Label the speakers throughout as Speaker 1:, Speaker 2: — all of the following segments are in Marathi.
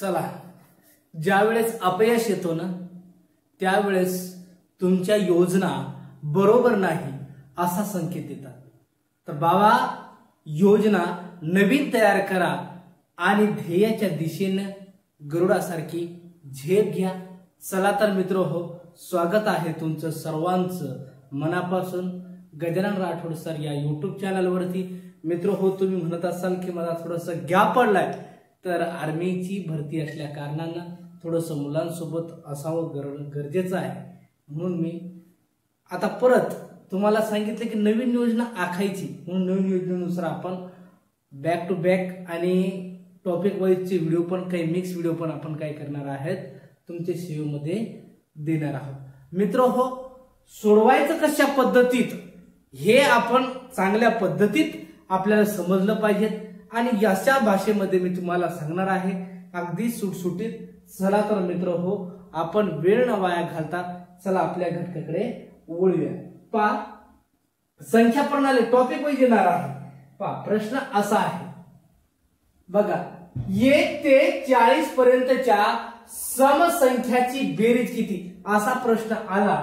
Speaker 1: चला, ज्यावेळेस अपयश येतो ना त्यावेळेस तुमच्या योजना बरोबर नाही असा संकेत येतात। तर बाबा, योजना नवीन तयार करा आणि ध्येयाच्या दिशेने गरुडासारखी झेप घ्या। चला तर मित्र हो, स्वागत आहे तुमचं सर्वांचं मनापासून गजानन राठोड सर या यूट्यूब चॅनलवरती। मित्र हो, तुम्ही म्हणत असाल की मला थोडंसं गॅप पडलाय, तर आर्मीची भरती असल्या कारणानं थोडंसं मुलांसोबत असावं गरजेचं आहे, म्हणून मी आता परत तुम्हाला सांगितलं की नवीन योजना आखायची, म्हणून नवीन योजनेनुसार आपण बॅक टू बॅक आणि टॉपिक वाईजचे व्हिडिओ पण, काही मिक्स व्हिडिओ पण आपण काय करणार आहेत तुमच्या सेवेमध्ये देणार आहोत। मित्र हो, सोडवायचं कशा पद्धतीत हे आपण चांगल्या पद्धतीत आपल्याला समजलं पाहिजे आणि याच्या भाषेमध्ये मी तुम्हाला सांगणार आहे, अगदी सुटसुटीत। चला तर मित्र हो, आपण वेळ न वाया घालता चला आपल्या घटकाकडे वळूया। पा संख्या प्रणाली टॉपिक वाईज येणार आहे। पा प्रश्न असा आहे बघा, 1 ते 40 पर्यंतच्या समसंख्याची बेरीज किती, असा प्रश्न आला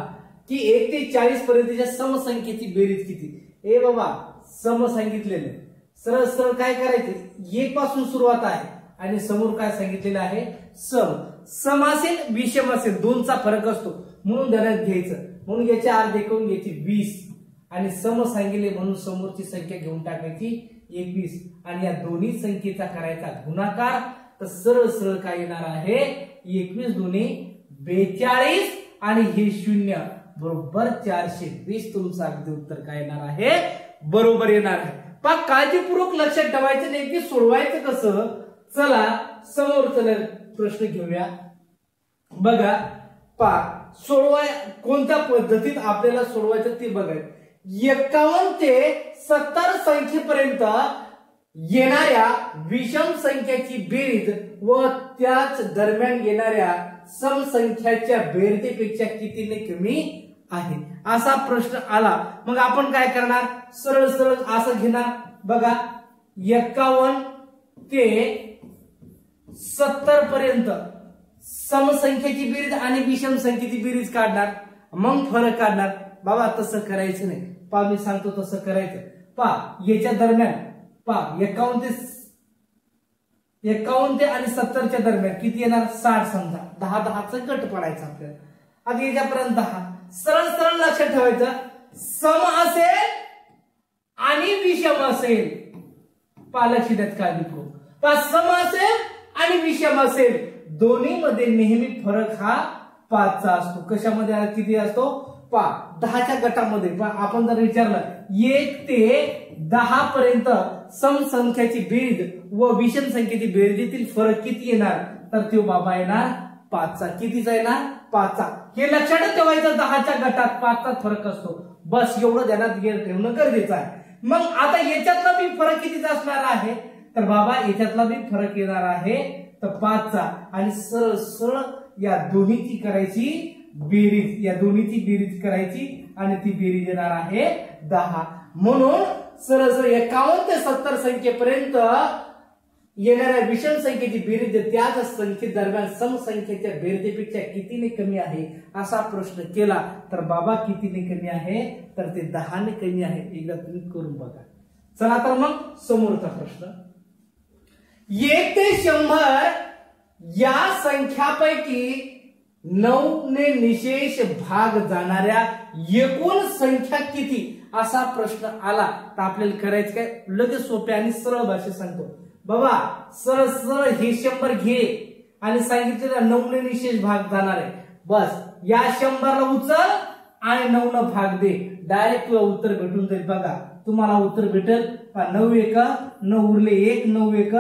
Speaker 1: की 1 ते 40 पर्यंतच्या समसंख्येची बेरीज किती। ए बाबा, सम सांगितलेले, सरळ सरळ काय करायचे, 1 पासून सुरुवात आहे आणि समोर काय सांगितलेलं आहे, सम। सम असेल विषम असेल, 2चा फरक असतो म्हणून ध्यानात घ्यायचं, म्हणून याचे अर्धे करून घ्यायचे 20 आणि सम सांगितले म्हणून समोरची संख्या घेऊन टाकायची 21 आणि या दोन्ही संख्येचा करायचा गुणाकार, तर सरळ सरळ काय येणार आहे, 21 दुनी 42 आणि हे 0 बरोबर 420। तुमचं अगदी उत्तर काय येणार आहे, बरोबर येणार आहे। पा काळजीपूर्वक लक्षात ठेवायचं नाही की सोडवायचं कसं। चला समोरचा प्रश्न घेऊया बघा। पा सोडवाय कोणत्या पद्धतीत आपल्याला सोडवायचं ते बघा। 51 ते 70 संख्येपर्यंत येणाऱ्या विषम संख्याची बेरीज व त्याच दरम्यान येणाऱ्या समसंख्याच्या बेरजेपेक्षा कितीने कमी आहे, असा प्रश्न आला। मग आपण काय करणार, सरळ सरळ असं घेणार बघा, 51 ते 70 पर्यंत समसंख्येची बेरीज आणि विषम संख्येची बेरीज काढणार, मग फरक काढणार। बाबा तसं करायचं नाही, पा मी सांगतो तसं करायचं। पा याच्या दरम्यान पा 51 ते आणि 70च्या दरम्यान किती येणार, 60 समजा, 10चा गट पडायचा आपल्याला, आता याच्यापर्यंत 10। सरळ सरळ लक्षात ठेवायचं, सम असेल आणि विषम असेल, पा लक्ष द्यात काळजीपूर्वक। पा सम असेल आणि विषम असेल, दोन्ही मध्ये नेहमी फरक हा 5चा असतो। कशामध्ये किती असतो, पा 10च्या गटामध्ये। आपण जर विचारलं 1 ते 10 पर्यंत समसंख्याची बेरीज व विषम संख्येची बेरीजीतील फरक किती येणार, तर तो बाबा येणार 5चा। कितीचा येणार, 5चा। हे लक्षात ठेवायचं, 10च्या गटात 5चा फरक असतो, बस एवढं ध्यानात ठेवणं गरजेचं आहे। मग आता याच्यातला बी फरक कितीचा असणार आहे, तर बाबा याच्यातला बी फरक येणार आहे तर 5चा आणि सरळ सरळ या दोन्हीची करायची बेरीज, या दोन्हीची बेरीज करायची आणि ती बेरीज येणार आहे 10। म्हणून सरळ सरळ 51 ते 70 संख्येपर्यंत येणाऱ्या विषम संख्येची बेरीज त्याच संख्ये दरम्यान समसंख्येच्या बेरजेपेक्षा कितीने कमी आहे, असा प्रश्न केला तर बाबा कितीने कमी आहे, तर ते 10ने कमी आहे। एकदा तुम्ही करून बघा। चला तर मग समोरचा प्रश्न, 1 ते 100 या संख्यापैकी 9 ने निशेष भाग जाणाऱ्या एकूण संख्या किती, असा प्रश्न आला तर आपल्याला करायचं काय, लगेच सोप्या आणि सरळ भाषेत सांगतो बाबा। सरळ सरळ हे 100 घे आणि सांगितलेलं 9 ने निशेष भाग जाणार आहे, बस या 100ला उचल आणि 9 न भाग दे, डायरेक्ट तुला उत्तर भेटून जाईल। बघा तुम्हाला उत्तर भेटेल 9 1 9 उरले 1, 9 1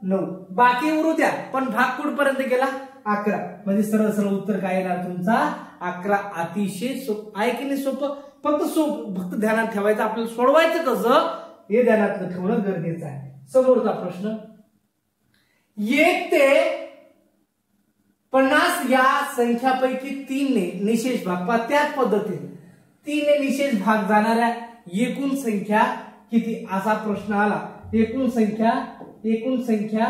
Speaker 1: 9, बाकी उरू द्या पण भाग कुठपर्यंत गेला, 11, म्हणजे सरळ सरळ उत्तर काय येणार तुमचा 11। अतिशय सोपं आहे की नाही, सोपं, फक्त ध्यानात ठेवायचं, आपल्याला सोडवायचं कसं हे ध्यानात ठेवणं गरजेचं आहे। समोरचा प्रश्न, 1 ते 50 या संख्यापैकी 3 ने निशेष भाग, त्याच पद्धतीने 3 ने निशेष भाग जाणाऱ्या एकूण संख्या किती, असा प्रश्न आला। एकूण संख्या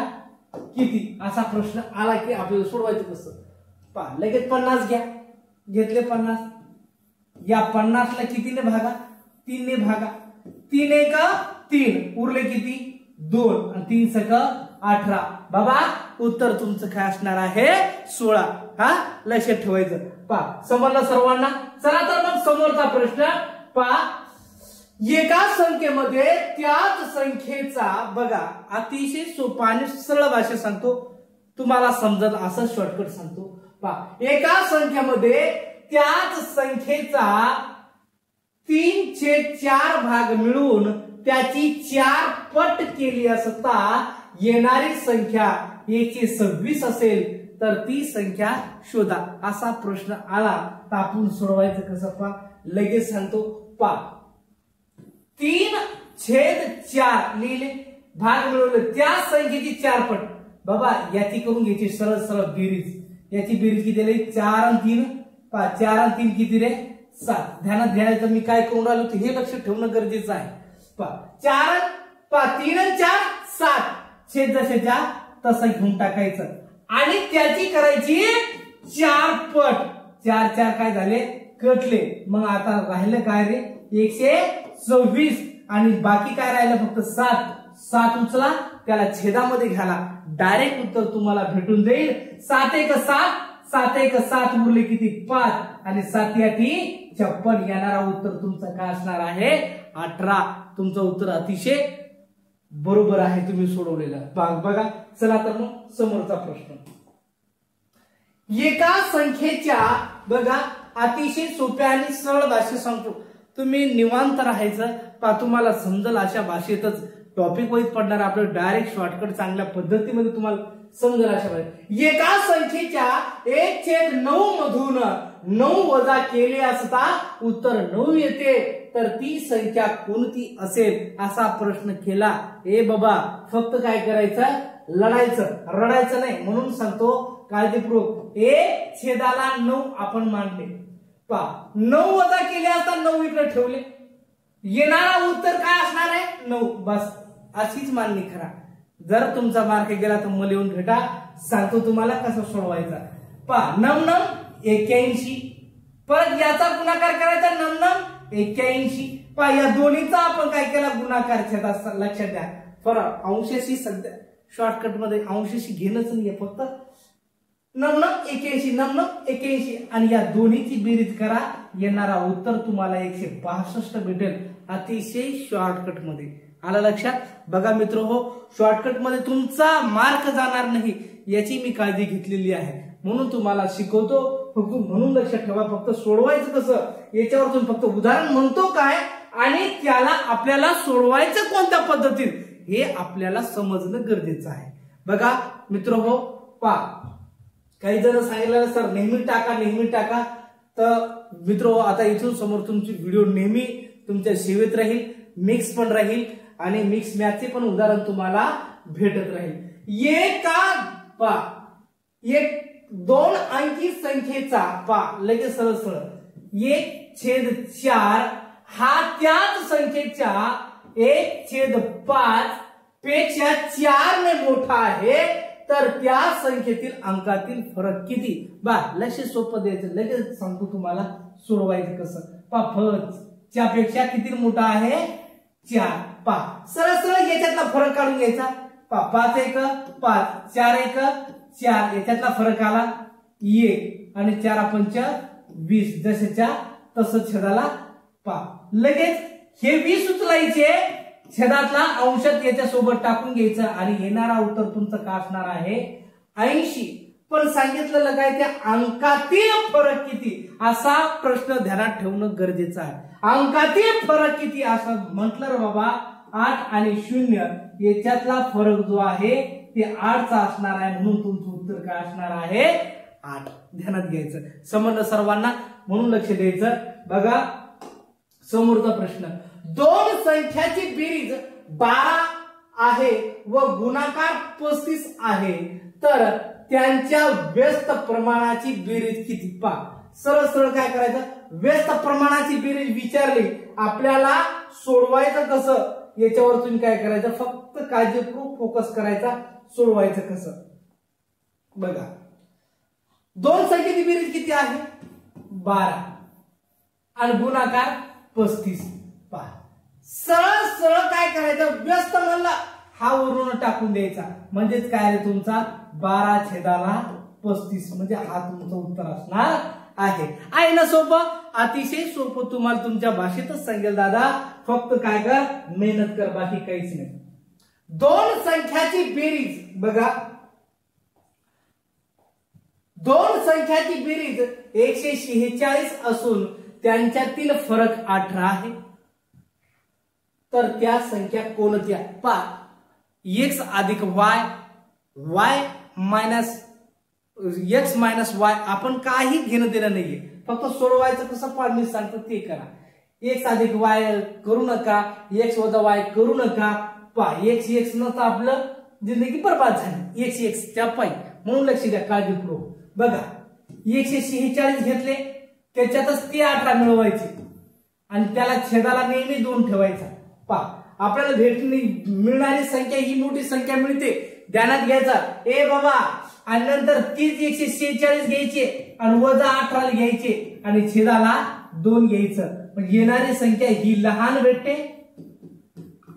Speaker 1: किती असा प्रश्न आला की आपल्याला सोडवायचं कसं पहा. लगेच 50 घ्या, घेतले 50, या 50ला कितीने भागा, 3 ने भागा. 3 एक 3, उरले किती 2 आणि 3 सक 18. बाबा उत्तर तुमचं काय असणार आहे 16. हा लक्षात ठेवायचं. पहा समजलं सर्वांना. चला तर मग समोरचा प्रश्न पहा. एका संख्येमध्ये त्याच संख्येचा बघा अतिशय सोपा आणि सरळ भाषेत सांगतो, तुम्हाला समजत असं शॉर्टकट सांगतो. पहा एका संख्येमध्ये त्याच संख्येचा 3/4 भाग मिळून त्याची 4 पट केली असता येणारी संख्या 126 असेल तर ती संख्या शोधा. असा प्रश्न आला तर आपण सोडवायचं कसं पहा. लगेच सांगतो. पहा 3/4 लिहिले, भाग मिळवले त्या संख्येची 4 पट. बाबा याची करून घ्यायची सरळ सरळ बेरीज. याची बेरीज किती आली 4 आणि 3. पहा 4 आणि 3 किती रे 7. ध्यानात घ्यायचं मी काय करून राहिलो हे लक्षात ठेवणं गरजेचं आहे. पहा 3 आणि 4 7, छेद जशाच्या तसं घेऊन टाकायचं आणि त्याची करायची 4 पट. 4 4 काय झाले कटले. मग आता राहिलं काय रे 126 आणि बाकी काय राहिलं फक्त 7. 7 उचला त्याला छेदामध्ये घाला, डायरेक्ट उत्तर तुम्हाला भेटून जाईल. 7 एक 7, 7 एक 7, उरले किती 5 आणि 7 या 56. येणारा उत्तर तुमचं काय असणार आहे 18. तुमचं उत्तर अतिशय बरोबर आहे, तुम्ही सोडवलेलं बघा. चला तर मग समोरचा प्रश्न. एका संख्येच्या बघा अतिशय सोप्या आणि सरळ भाषेत सांगतो, तुम्ही निवांत राहायचं. पहा तुम्हाला समजेल अशा भाषेतच टॉपिक वाईज पडणार. आपलं डायरेक्ट शॉर्टकट चांगल्या पद्धतीमध्ये तुम्हाला समजेल अशा भाषेत. एका संख्येच्या 1/9 मधून 9 वजा केले असता उत्तर 9 येते तर ती संख्या कोणती असेल असा प्रश्न केला. ए बाबा फक्त काय करायचं लढायचं, रडायचं नाही. म्हणून सांगतो काळजीपूर्वक. 1/9 आपण मांडले. पहा 9 वजा केले असता 9 इकडे ठेवले, येणारा उत्तर काय असणार आहे 9. बस अशीच मांडणी करा. जर तुमचा मार्क गेला तर मला येऊन भेटा, सांगतो तुम्हाला कसं सोडवायचा. पहा 9 81. परत याचा गुणाकार करायचा 9 81. पहा या दोन्हीचा आपण काय केला गुणाकार छेदात. लक्षात द्या फरक अंशाशी सध्या शॉर्टकट मध्ये अंशाशी घेणंच नाहीये, फक्त 9 81 9 81 आणि या दोन्हीची बेरीज करा. येणारा उत्तर तुम्हाला 162 भेटेल. अतिशय शॉर्टकट मध्ये आला लक्षात. बघा मित्र हो, शॉर्टकट मध्ये तुमचा मार्क जाणार नाही याची मी काळजी घेतलेली आहे, म्हणून तुम्हाला शिकवतो. फक्त म्हणून लक्षात ठेवा फक्त सोडवायचं कसं याच्यावर तुम्ही फक्त उदाहरण म्हणतो काय आणि त्याला आपल्याला सोडवायचं कोणत्या पद्धतीत हे आपल्याला समजणं गरजेचं आहे. बघा मित्र हो, पहा काही जण सांगितलं सर नेहमी टाका. तर मित्र आता इथून समोर तुमची व्हिडिओ नेहमी तुमच्या सेवेत राहील, मिक्स पण राहील आणि मिक्स मॅथचे पण उदाहरण तुम्हाला भेटत राहील. एक 2 अंकी संख्येचा पहा लगेच सरळ सरळ 1/4 हा त्याच संख्येच्या 1/5 पेक्षा 4 ने मोठा आहे तर त्या संख्येतील अंकातील फरक किती. बा लक्ष सोपं द्यायचं, लगेच सांगतो तुम्हाला सोडवायचं कसं. पहा च्या पेक्षा किती मोठा आहे 4. पहा सरळ सरळ याच्यातला फरक काढून घ्यायचा. पहा 5 एक 5, 4 एक 4, याच्यातला फरक आला 1 आणि 4 पंच 20. जशाच्या तसं छेदाला. पहा लगेच हे 20 उचलायचे, छेदातला अंशात याच्या सोबत टाकून घ्यायचं आणि येणारा उत्तर तुमचं काय असणार आहे 80. पण सांगितलेलं काय त्या अंकातील फरक किती असा प्रश्न ध्यानात ठेवणं गरजेचं आहे. अंकातील फरक किती असं म्हटलं रे बाबा 8 आणि 0 याच्यातला फरक जो आहे ते 8चा असणार आहे, म्हणून तुमचं उत्तर काय असणार आहे 8. ध्यानात घ्यायचं. समजलं सर्वांना, म्हणून लक्ष द्यायचं. बघा समोरचा प्रश्न. 2 संख्याची बेरीज 12 आहे व गुणाकार 35 आहे तर त्यांच्या व्यस्त प्रमाणाची बेरीज किती. पहा सरळ सरळ काय करायचं, व्यस्त प्रमाणाची बेरीज विचारली आपल्याला सोडवायचं कसं याच्यावर तुम्ही काय करायचं फक्त काळजीपूर्वक फोकस करायचा. सोडवायचं कसं बघा. दोन संख्येची बेरीज किती आहे 12 आणि गुणाकार 35. पहा सरळ सरळ काय करायचं, व्यस्त म्हणला हा वरून टाकून द्यायचा, म्हणजेच काय रे तुमचा 12/35 म्हणजे हा तुमचं उत्तर असणार आहे ना. सोपं, अतिशय सोपं, तुम्हाला तुमच्या भाषेतच सांगेल दादा, फक्त काय कर मेहनत कर, बाकी काहीच नाही. दोन संख्याची बेरीज बघा, दोन संख्याची बेरीज 146 असून त्यांच्यातील फरक 18 आहे, तर त्या संख्या कोणत्या. पहा x अधिक y, y minus x minus y, आपण काही घेणं देणं नाहीये, फक्त सोडवायचं कसं पहा मी सांगतो ते करा. x अधिक y करू नका, x वजा y करू नका. पहा x नसता आपलं जिंदगी बरबाद झाली, x त्या पायी, म्हणून लक्ष द्या काळजीपूर्वक. बघा 146 घेतले, त्याच्यातच ते 18 मिळवायचे आणि त्याला छेदाला नेहमी 2 ठेवायचा. पहा आपल्याला मिळणारी संख्या ही मोठी संख्या मिळते, ध्यानात घ्यायचा. ए बाबा, आणि नंतर तीच 146 घ्यायचे आणि वजा 18 घ्यायचे आणि छेदाला 2 घ्यायचं, म्हणजे येणारी संख्या ही लहान भेटते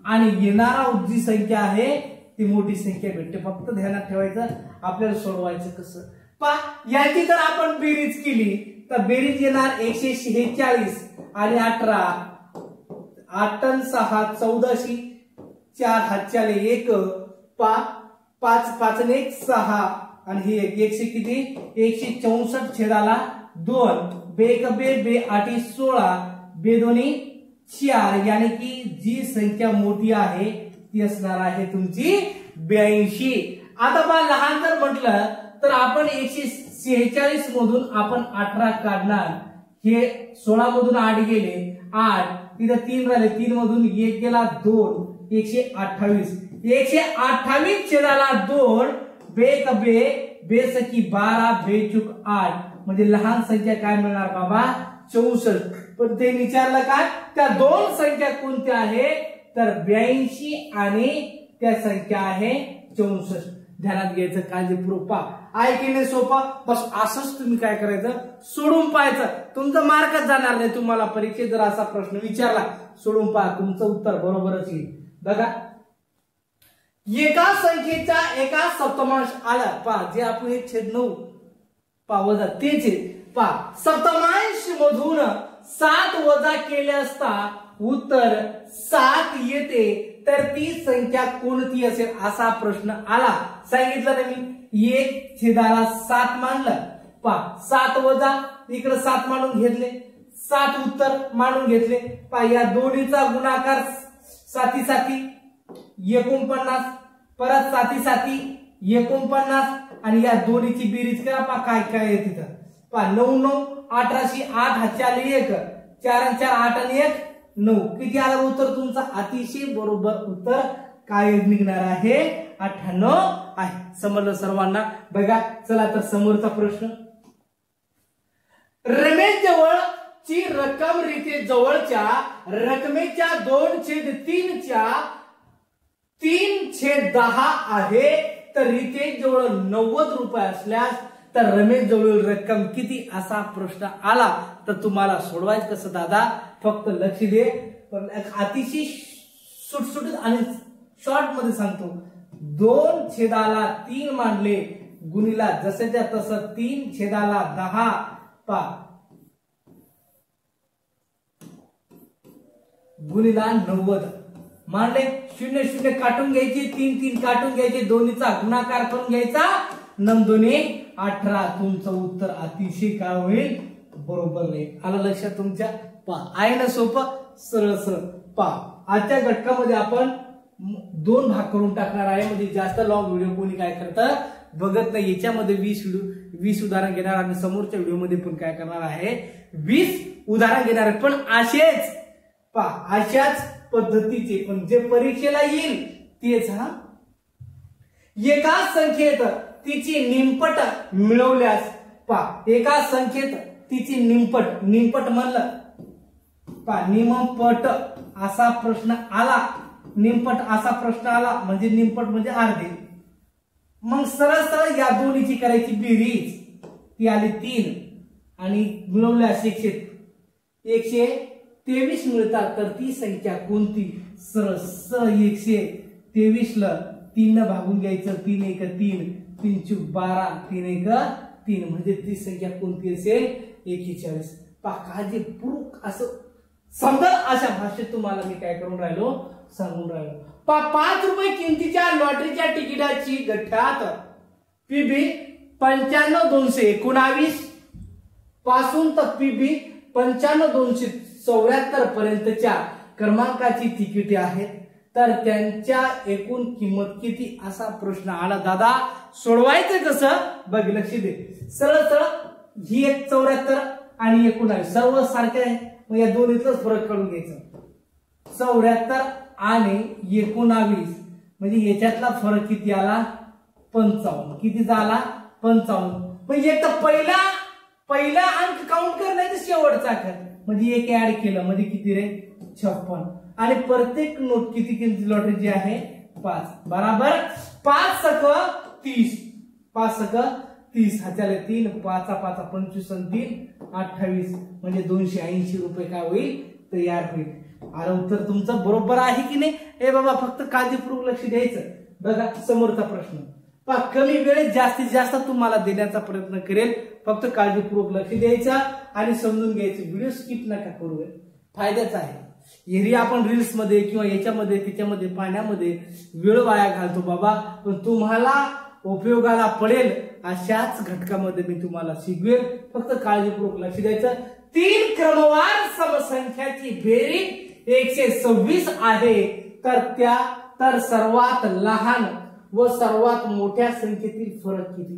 Speaker 1: आणि येणारा जी संख्या आहे ती मोठी संख्या भेटते. फक्त ध्यानात ठेवायचं. आपल्याला सोडवायचं कसं पहा, याची जर आपण बेरीज केली तर बेरीज येणार 146 आणि 18, 8 आणि 6 14, 4 हातच्याले 1, 5 5 आणि 1 6 आणि हे 100 किती 164 छेदाला 2, बे 8 16, बे 2 4, यानी की जी संख्या मोठी आहे ती असणार आहे तुमची 82. आता पहा लहान जर म्हटलं तर आपण 146 मधून आपण 18 काढणार, हे 16 मधून 8 गेले 8, तिथे 3 राहिले, 3 मधून 1 गेला 2, 128, 128 छेदाला 2, बे सकी 12, बेचूक 8, म्हणजे लहान संख्या काय मिळणार बाबा 64. पण ते विचारलं काय, त्या दोन संख्या कोणत्या आहे तर 82 आणि त्या संख्या आहे 64. ध्यानात घ्यायचं काळजीपूर्वक. पहा ऐकणे सोपं, बस असंच तुम्ही काय करायचं सोडून पाहायचं, तुमचं मार्कच जाणार नाही. तुम्हाला परीक्षेत जर असा प्रश्न विचारला सोडून पहा, तुमचं उत्तर बरोबरच येईल. बघा एका संख्येचा एका सप्तमांश आला, पहा जे आपण 1/9 पहा वजा तेच पहा, सप्तमांश मधून 7 वजा केले असता उत्तर 7 येते, तर ती संख्या कोणती असेल असा प्रश्न आला. सांगितलं ना मी 1 छेदाला 7 मांडलं. पहा 7 वजा इकडे 7 मांडून घेतले, 7 उत्तर मांडून घेतले. पहा या दोन्हीचा गुणाकार 7 7 49, परत 7 7 49 आणि या दोन्हीची बेरीज करा. पहा काय काय आहे तिथं. पहा 9 9 18, 8 हातच्याले 1, 4 आणि 4 8 आणि 1 9, किती आलं उत्तर तुमचं अतिशय बरोबर उत्तर काय निघणार आहे 98 आहे. समजलं सर्वांना. बघा चला तर समोरचा प्रश्न. रमेश जवळची रक्कम रीते जवळच्या रकमेच्या 2/3 च्या 3/10 आहे, तर रितेश जवळ 90 रुपये असल्यास तर रमेश जवळील रक्कम किती असा प्रश्न आला. तर तुम्हाला सोडवायचं कसं दादा, फक्त लक्ष दे. पण अतिशय सुटसुटीत आणि शॉर्ट मध्ये सांगतो. 2/3 मांडले गुणीला जसंच्या तसं 3/10 पा गुणीला 90 मांडले. 0 0 काटून घ्यायचे, 3 3 काटून घ्यायचे, दोन्हीचा गुणाकार करून घ्यायचा, 9 2 18. तुमचं उत्तर अतिशय काय होईल बरोबर नाही. आलं लक्षात तुमच्या. पहा आहे ना सोपं, सरळ सरळ. पहा आजच्या घटकामध्ये आपण 2 भाग करून टाकणार आहे, म्हणजे जास्त लॉंग व्हिडिओ कोणी काय करतं बघत नाही. याच्यामध्ये 20 उदाहरण घेणार आणि समोरच्या व्हिडिओमध्ये पण काय करणार आहे 20 उदाहरण घेणार आहे. पण असेच पहा अशाच पद्धतीचे पण जे परीक्षेला येईल तेच. हा एका संख्येत तिची निमपट मिळवल्यास, पहा एका संख्येत तिची निमपट म्हणलं पहा निमपट असा प्रश्न आला. निमपट असा प्रश्न आला म्हणजे निमपट म्हणजे अर्धे. मग सरळ सरळ या दोन्हीची करायची बेरीज, ती आली 3 आणि मिळवले असे 123 मिळतात. तर ती संख्या कोणती? सरळ सरळ 123 ला 3 न भागून घ्यायचं. 3 1 3, 3 चूक 12, 3 1 3, म्हणजे ती संख्या कोणती असेल? 41. काळजीपूर्वक असं समजा अशा भाषेत तुम्हाला मी काय करून राहिलो, सांगून राहिलो. 5 रुपये किमतीच्या लॉटरीच्या तिकिटाची गठ्ठ्यात पीबी 95219 पासून तर पीबी 95274 पर्यंतच्या क्रमांकाची तिकिटे आहेत. तर त्यांच्या एकूण किंमत किती? असा प्रश्न आला. दादा सोडवायचं कसं बघ, लक्ष दे. सरळ सरळ ही एक 74 आणि 19 सर्व सारखे आहे. मग या दोन्हीतलाच फरक काढून घ्यायचा. 74 आणि 19 म्हणजे याच्यातला फरक किती आला? 55. किती झाला? 55. म्हणजे एक तर पहिला अंक काउंट करण्याचं शेवटचा कर म्हणजे एक ऍड केलं म्हणजे किती रे? 56. आणि प्रत्येक नोट किती किमती लॉटरीची आहे? 5. बराबर 5 सक 30. 5 सक 30. ह्याच्याला 3 5 5 25 आणि 3 28 म्हणजे 280 रुपये काय होईल? तयार होईल. अरे उत्तर तुमचं बरोबर आहे की नाही? ए बाबा फक्त काळजीपूर्वक लक्ष द्यायचं. बघा समोरचा प्रश्न कमी वेळेत जास्तीत जास्त तुम्हाला देण्याचा प्रयत्न करेल. फक्त काळजीपूर्वक लक्ष द्यायचं आणि समजून घ्यायचं. व्हिडिओ स्किप नका करू, फायद्याचा आहे. एरवी आपण रील्स मध्ये किंवा याच्यामध्ये त्याच्यामध्ये पाहण्यामध्ये वेळ वाया घालतो बाबा, पण तुम्हाला उपयोगाला पडेल अशाच घटकामध्ये मी तुम्हाला शिकवेल. फक्त काळजीपूर्वक लक्ष द्यायचं. 3 क्रमवार समसंख्याची बेरीज 126 आहे. तर सर्वात लहान व सर्वात मोठ्या संख्येतील फरक किती?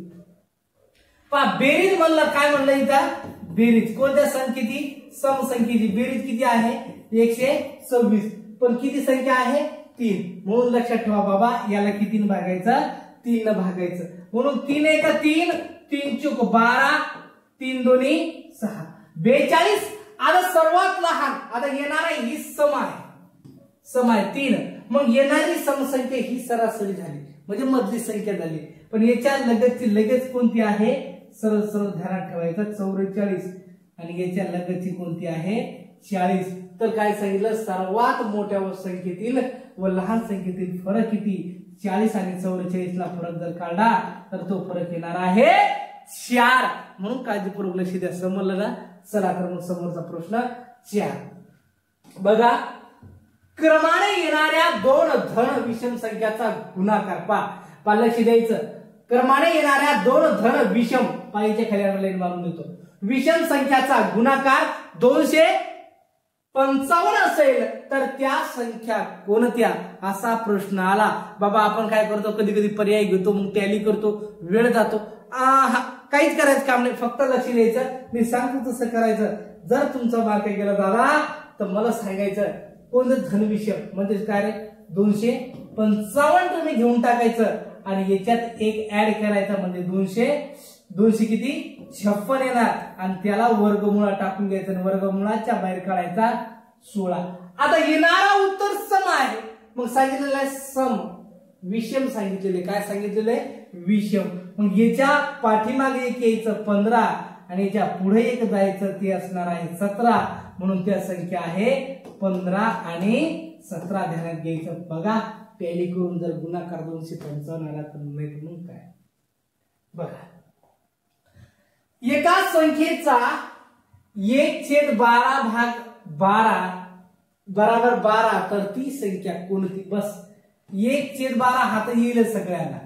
Speaker 1: बेरीज म्हणलं काय म्हणलं इथं? बेरीज कोणत्या संख्येची? समसंख्येची बेरीज किती आहे? 126. पण किती संख्या आहे? 3. म्हणून लक्षात ठेवा बाबा, याला किती भागायचं? 3 न भागायचं. म्हणून 3 1 3, 3 चूक 12, 3 2 6, 42. आता सर्वात लहान आता येणारा ही सम आहे 3. मग येणारी समसंख्या ही सरासरी झाली म्हणजे मधली संख्या झाली. पण याच्या लगेच कोणती आहे? सरळ सरळ ध्यानात ठेवायचं 44 आणि याच्या लगतची कोणती आहे? 40. तर काय सांगितलं? सर्वात मोठ्या संख्येतील व लहान संख्येतील फरक किती? 40 आणि 44 ला फरक जर काढला तर तो फरक येणार आहे 4. म्हणून काळजीपूर्वक लक्ष द्या. समजलं ना? चला तर मग समोरचा प्रश्न 4 बघा. क्रमाने येणाऱ्या 2 धन विषम संख्याचा गुणाकार पा लक्ष द्यायचं. क्रमाने येणाऱ्या 2 धन विषम पायाच्या खाली लाईन मारून देतो. विषम संख्याचा गुणाकार 255 असेल तर त्या संख्या कोणत्या? असा प्रश्न आला बाबा. आपण काय करतो? कधी कधी पर्याय घेतो, मग टॅली करतो, वेळ जातो. काहीच करायचं काम नाही, फक्त लक्ष द्यायचं. मी सांगतो तसं करायचं. जर तुमचा मार्क गेला दादा तर मला सांगायचं कोणतं धनविषम म्हणजे काय रे? 255 तुम्ही घेऊन टाकायचं आणि याच्यात एक ऍड करायचा म्हणजे 200 किती? 56 येणार आणि त्याला वर्गमुळा टाकून घ्यायचं. वर्गमुळाच्या बाहेर काढायचा 16. आता येणारा उत्तर सम आहे. मग सांगितलेलं आहे सम. विषम सांगितलेले. काय सांगितलेले? विषम. मग याच्या पाठीमागे एक यायचं 15 आणि याच्या पुढे एक जायचं ते असणार आहे 17. म्हणून त्या संख्या आहे 15 आणि 17 ध्यानात घ्यायचं. बघा टॅली करून जर गुणाकार 255 आला तर नाही मग काय? बघा एका संख्येचा 1/12 भाग 12 बराबर 12 तर ती संख्या कोणती? बस 1/12 हा तर येईल सगळ्यांना.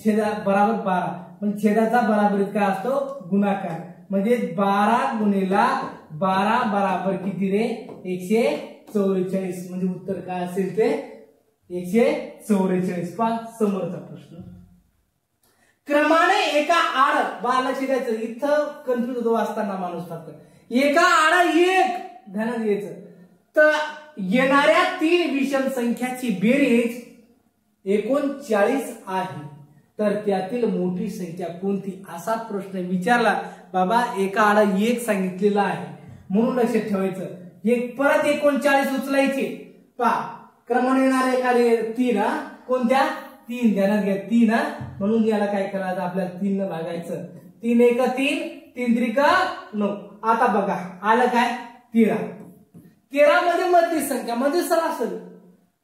Speaker 1: छेदा बराबर 12 पण छेदाचा बराबरीत काय असतो? गुणाकार. म्हणजे 12 गुणिला 12 बराबर किती रे? 144. म्हणजे उत्तर काय असेल ते 144. पहा समोरचा प्रश्न. क्रमाने एका आड लक्ष द्यायचं. इथं कन्फ्युज होतो वाचताना माणूस फक्त एका आड एक ध्यानात घ्यायचं. तर येणाऱ्या 3 विषम संख्याची बेरीज 39 आहे. तर त्यातील मोठी संख्या कोणती? असा प्रश्न विचारला बाबा. एका आड एक सांगितलेला आहे म्हणून लक्षात ठेवायचं. एक परत 39 उचलायचे. पहा क्रमाने येणाऱ्या एका 3 कोणत्या? 3 ध्यानात घ्या 3 हा, म्हणून याला काय करायचं आपल्याला 3 ने भागायचं. 3 एक 3, 3 त्रिक 9. आता बघा आलं काय 13. 13 मध्ये मधली संख्या म्हणजे सरासरी,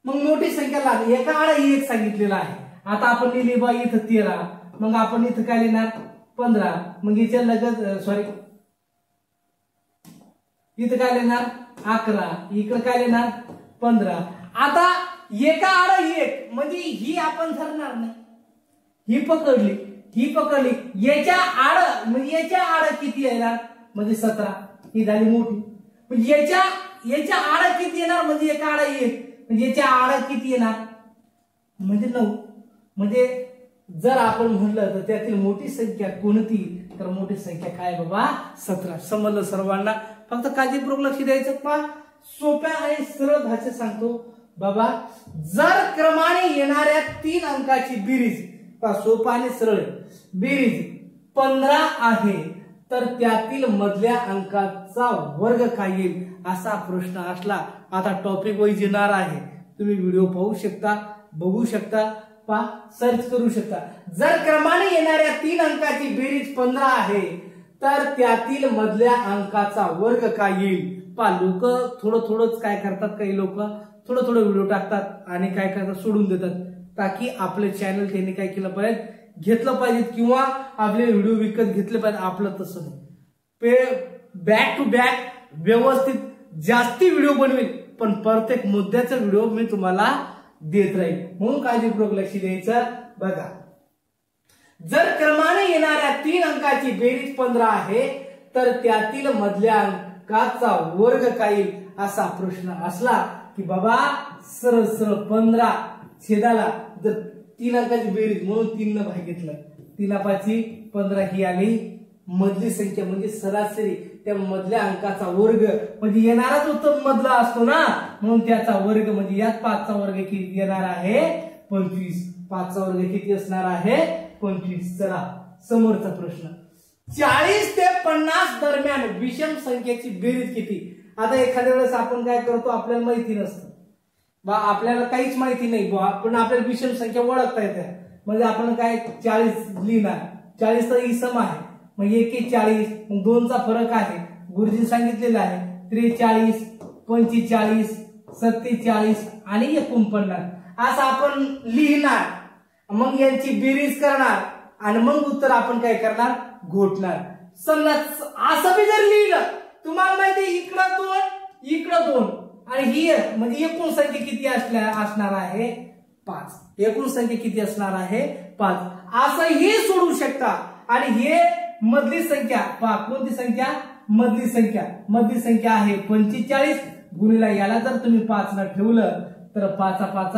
Speaker 1: मग मोठी संख्या लागली. एका आडा ही एक सांगितलेला आहे. आता आपण लिहिली बा इथं 13, मग आपण इथं काय लिहिणार 15. मग याच्या लगत सॉरी इथं काय लिहिणार 11, इकडे काय लिहिणार 15. आता एका आडा एक म्हणजे ही आपण धरणार नाही, ही पकडली, याच्या आड म्हणजे याच्या आड किती येणार म्हणजे 17, ही झाली मोठी. म्हणजे याच्या आड किती येणार म्हणजे एका आडा एक म्हणजे याच्या आड किती येणार म्हणजे 9. म्हणजे जर आपण म्हणलं तर त्यातील मोठी संख्या कोणती, तर मोठी संख्या काय बाबा 17. समजलं सर्वांना? फक्त काळजीपूर्वक लक्ष द्यायचं. पहा सोप्या आणि सरळ भाषेत सांगतो बाबा, जर क्रमाने येणाऱ्या 3 अंकाची बेरीज, सोपा आणि सरळ बेरीज 15 आहे, तर त्यातील मधल्या अंकाचा वर्ग काय येईल असा प्रश्न असला. आता टॉपिक वाईज येणार आहे, तुम्ही व्हिडिओ पाहू शकता, बघू शकता, पहा सर्च करू शकता. जर क्रमाने येणाऱ्या 3 अंकाची बेरीज 15 आहे, तर त्यातील मधल्या अंकाचा वर्ग काय येईल. पहा लोक थोडंच काय करतात, काही लोक थोडं व्हिडिओ टाकतात आणि काय करतात सोडून देतात, ताकि आपले चॅनल त्यांनी काय केलं पाहिजे घेतलं पाहिजे किंवा आपले व्हिडिओ विकत घेतले पाहिजे. आपलं तसं नाही, बॅक टू बॅक व्यवस्थित जास्ती व्हिडिओ बनवेल, पण प्रत्येक मुद्द्याचा व्हिडिओ मी तुम्हाला देत राहील, म्हणून काळजीपूर्वक लक्ष द्यायचं. बघा, जर क्रमाने येणाऱ्या 3 अंकाची बेरीज 15 आहे, तर त्यातील मधल्या अंकाचा वर्ग काय येईल असा प्रश्न असला की बाबा सरळ 15 छेदाला जर 3 अंकाची बेरीज म्हणून 3 ने भाग घेतलं, 3 5 15 ही आली मधली संख्या म्हणजे सरासरी. त्या मधल्या अंकाचा वर्ग म्हणजे येणाराच उत्तर मधला असतो ना, म्हणून त्याचा वर्ग म्हणजे यात 5 चा वर्ग किती येणार आहे 25. 5 चा वर्ग किती असणार आहे 25. चला समोरचा प्रश्न, 40 ते 50 दरम्यान विषम संख्येची बेरीज किती. आता एखाद्या वेळेस आपण काय करतो, आपल्याला माहिती नसतं बा, आपल्याला काहीच माहिती नाही बा, पण आपल्याला विषम संख्या ओळखता येते. म्हणजे आपण काय 40 लिहिणार, 40 तर इसम आहे, मग 1 40, मग 2 चा फरक आहे, गुरुजी सांगितलेला आहे 43, 45, 47 आणि 49 असं आपण लिहिणार. मग यांची बेरीज करणार आणि मग उत्तर आपण काय करणार घोटणार. समजा असं बी जर लिहिलं, तुम्हाला माहिती इकडं 2 आणि ही म्हणजे एकूण संख्या किती असणार आहे 5. एकूण संख्या किती असणार आहे 5. असंही सोडू शकता. आणि हे मधली संख्या पहा, कोणती संख्या मधली संख्या आहे 45 गुणिला याला जर तुम्ही 5 न ठेवलं तर 5 5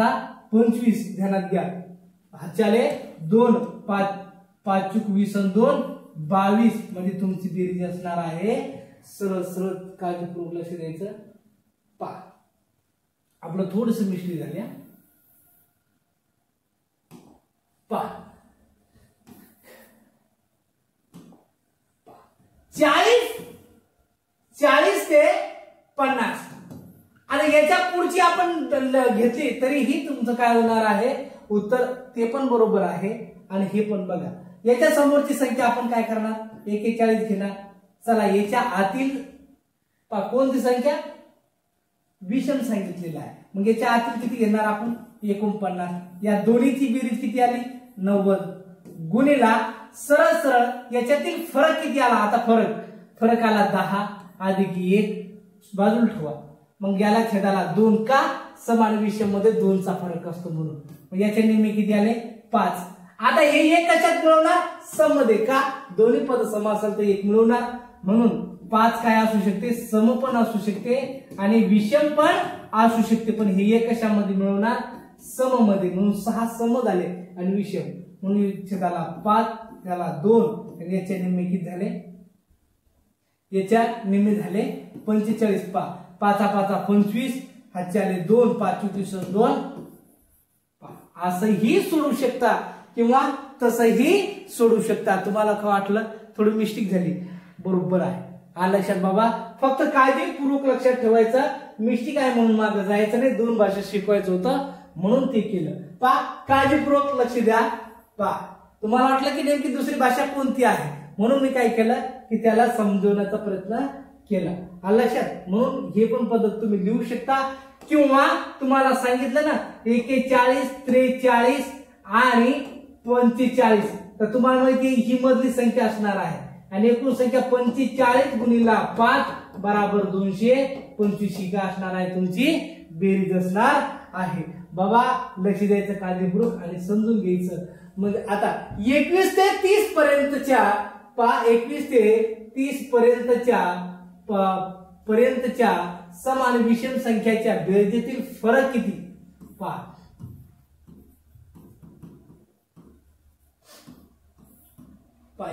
Speaker 1: 25 ध्यानात घ्या. हाच्याले 2 5 5 चूक 20 आणि 2 22 म्हणजे तुमची बेरीज असणार आहे. सरळ काळजीपूर्वक लक्ष द्यायचं. पहा आपलं थोडस मिस्टेक झाली. पहा 40 ते 50 आणि याच्या पुढची आपण घेतली तरीही तुमचं काय होणार आहे उत्तर ते पण बरोबर आहे. आणि हे पण बघा, याच्या समोरची संख्या आपण काय करणार 41 घेणार. चला याच्या आतील कोणती संख्या विषम सांगितलेला आहे, मग याच्या आतील किती घेणार आपण 49. या दोन्हीची बेरीज किती आली 90 गुणिला सरळ याच्यातील फरक किती आला. आता फरक आला 10 अधिक 1 बाजूला ठेवा. मग याला छेदाला 2 का समान विषम मध्ये 2 चा फरक असतो म्हणून. मग याचे नेहमी किती आले 5. आता हे 1 कशात मिळवणार सम मध्ये का, दोन्ही पद सम असेल तर 1 मिळवणार. म्हणून 5 काय असू शकते सम पण असू शकते आणि विषम पण असू शकते. पण हे 1 कशामध्ये मिळवणार सम मध्ये, म्हणून 6 सम झाले आणि विषम म्हणून छेदाला 5 त्याला 2 आणि याच्या निम्मे किती झाले, याच्या निम्मे झाले 45. 5 5 25 हाच्याले 2 5 24 2. असंही सोडू शकता किंवा तसंही सोडू शकता. तुम्हाला काय वाटलं थोडी मिस्टेक झाली, बरोबर आहे. हा लक्षात बाबा, फक्त काळजीपूर्वक लक्षात ठेवायचं. मिस्टेक आहे म्हणून मागे जायचं नाही, 2 भाषा शिकवायचं होतं म्हणून ते केलं. पा काळजीपूर्वक लक्ष द्या. पा तुम्हाला वाटलं की नेमकी दुसरी भाषा कोणती आहे, म्हणून मी काय केलं की त्याला समजवण्याचा प्रयत्न केला. आलं लक्षात. म्हणून हे पण पद्धत तुम्ही लिहू शकता, किंवा तुम्हाला सांगितलं ना 41, 43 आणि 45, तर तुम्हाला माहिती ही मधली संख्या असणार आहे आणि एकूण संख्या 45 गुणिला 5 बराबर 225 ही काय असणार आहे, तुमची बेरीज असणार आहे. बाबा लक्ष द्यायचं काळजीपूर्वक आणि समजून घ्यायचं. मग आता 21 ते 30 पर्यंतच्या 21 ते 30 पर्यंतच्या सम आणि विषम संख्याच्या बेरजेतील फरक किती. पहा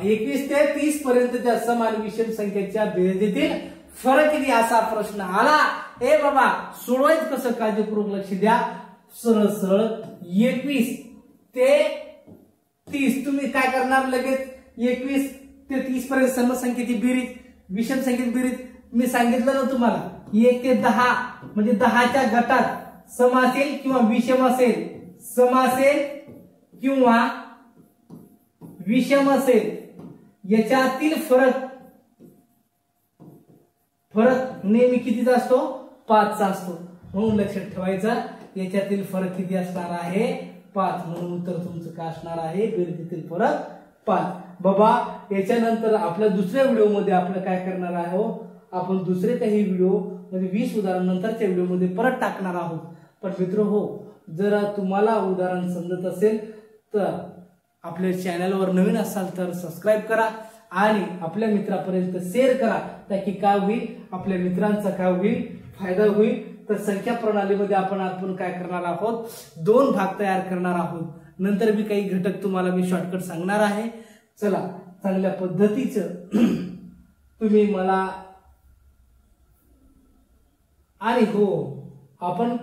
Speaker 1: 21 ते 30 पर्यंतच्या सम आणि विषम संख्येच्या बेरजेतील फरक किती असा प्रश्न आला. ए बाबा सोडवायचं कसं, काळजीपूर्वक लक्ष द्या. सरळ सरळ 21 ते 30 तुम्ही काय करणार, लगेच 21 ते 30 पर्यंत समसंख्येची बेरीज, विषम संख्येची बेरीज मी सांगितलं ना तुम्हाला. 1 ते 10 म्हणजे 10च्या गटात सम असेल किंवा विषम असेल, सम असेल किंवा विषम असेल, याच्यातील फरक नेहमी कितीचा असतो, 5 चा असतो. म्हणून लक्षात ठेवायचं याच्यातील फरक किती असणार आहे, 5. म्हणून उत्तर तुमचं काय असणार आहे, बेरजेतील फरक 5. बाबा याच्यानंतर आपल्या दुसऱ्या व्हिडिओमध्ये आपण काय करणार आहोत, आपण दुसरे काही व्हिडिओ म्हणजे 20 उदाहरण नंतरच्या व्हिडिओमध्ये परत टाकणार आहोत. पण मित्र हो, जर तुम्हाला उदाहरण समजत असेल तर आपल्या चॅनलवर नवीन असाल तर सबस्क्राईब करा आणि आपल्या मित्रापर्यंत शेअर करा, ताकी काय होईल, आपल्या मित्रांचा काय होईल, फायदा होईल. तर संख्या प्रणालीमध्ये आपण काय करणार आहोत, 2 भाग तयार करणार आहोत. नंतर मी काही घटक तुम्हाला मी शॉर्टकट सांगणार आहे. चला चांगल्या पद्धतीचं तुम्ही मला आणि हो आपण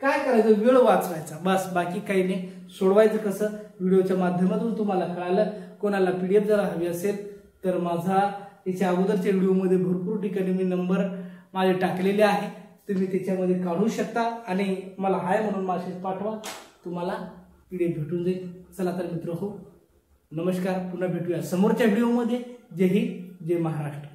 Speaker 1: काय करायचं, वेळ वाचवायचा बस, बाकी काही नाही. सोडवायचं कसं व्हिडिओच्या माध्यमातून तुम्हाला कळालं. कोणाला PDF जर हवी असेल तर माझा याच्या अगोदरच्या व्हिडिओमध्ये भरपूर ठिकाणी मी नंबर माझे टाकलेले आहे, तुम्ही त्याच्यामध्ये काढू शकता आणि मला हाय म्हणून मेसेज पाठवा, तुम्हाला PDF भेटून जाईल. चला तर मित्र हो, नमस्कार. पुन्हा भेटूया समोरच्या व्हिडिओमध्ये. जय हिंद, जय महाराष्ट्र.